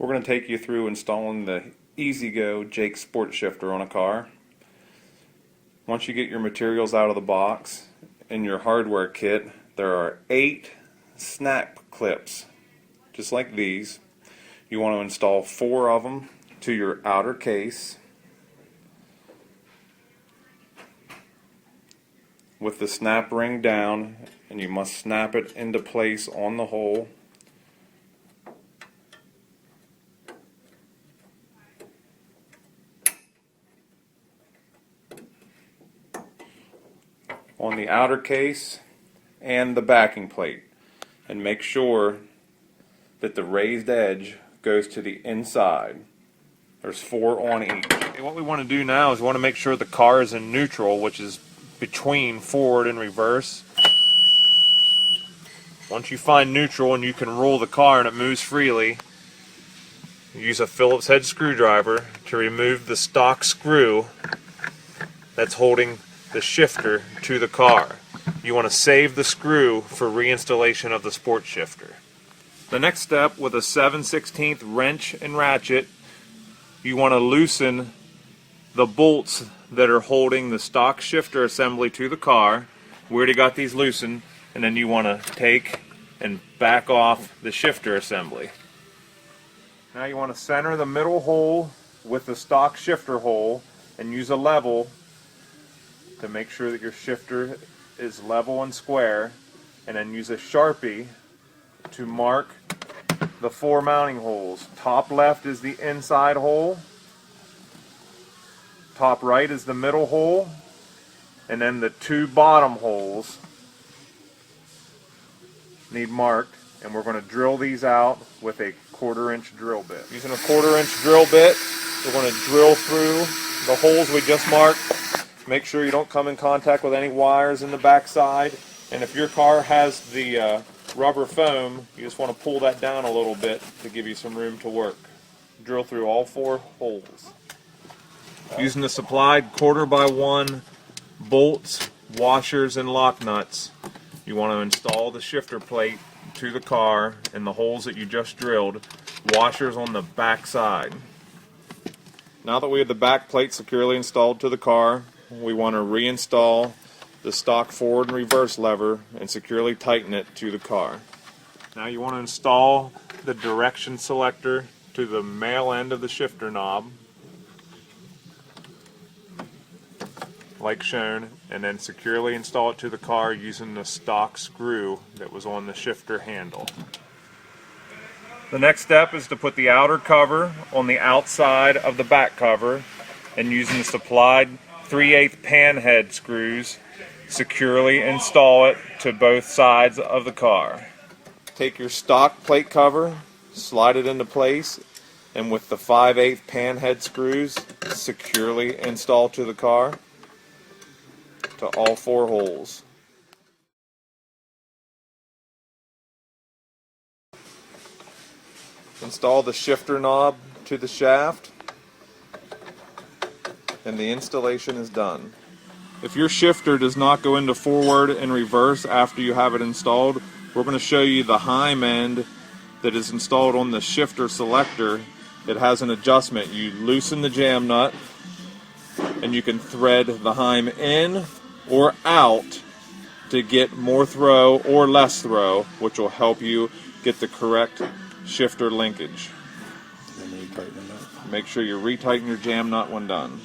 We're going to take you through installing the E-Z-Go Jake Sport Shifter on a car. Once you get your materials out of the box in your hardware kit, there are 8 snap clips, just like these. You want to install 4 of them to your outer case with the snap ring down, and you must snap it into place on the hole. On the outer case and the backing plate, and make sure that the raised edge goes to the inside. There's 4 on each. Okay, what we want to do now is we want to make sure the car is in neutral, which is between forward and reverse. Once you find neutral and you can roll the car and it moves freely, use a Phillips head screwdriver to remove the stock screw that's holding the shifter to the car. You want to save the screw for reinstallation of the sport shifter. The next step, with a 7/16 wrench and ratchet, you want to loosen the bolts that are holding the stock shifter assembly to the car. We already got these loosened, and then you want to take and back off the shifter assembly. Now you want to center the middle hole with the stock shifter hole and use a level to make sure that your shifter is level and square, and then use a Sharpie to mark the 4 mounting holes. Top left is the inside hole, top right is the middle hole, and then the 2 bottom holes need marked, and we're going to drill these out with a 1/4-inch drill bit. Using a 1/4-inch drill bit, we're going to drill through the holes we just marked. Make sure you don't come in contact with any wires in the back side, and if your car has the rubber foam, you just want to pull that down a little bit to give you some room to work. Drill through all 4 holes. Using the supplied 1/4x1 bolts, washers, and lock nuts, you want to install the shifter plate to the car in the holes that you just drilled, washers on the back side. Now that we have the back plate securely installed to the car, we want to reinstall the stock forward and reverse lever and securely tighten it to the car. Now you want to install the direction selector to the male end of the shifter knob, like shown, and then securely install it to the car using the stock screw that was on the shifter handle. The next step is to put the outer cover on the outside of the back cover, and using the supplied 3/8 pan head screws, securely install it to both sides of the car. Take your stock plate cover, slide it into place, and with the 5/8 pan head screws, securely install to the car to all 4 holes. Install the shifter knob to the shaft, and the installation is done. If your shifter does not go into forward and reverse after you have it installed, we're going to show you the Heim end that is installed on the shifter selector. It has an adjustment. You loosen the jam nut, and you can thread the Heim in or out to get more throw or less throw, which will help you get the correct shifter linkage. Then you tighten it up. Make sure you retighten your jam nut when done.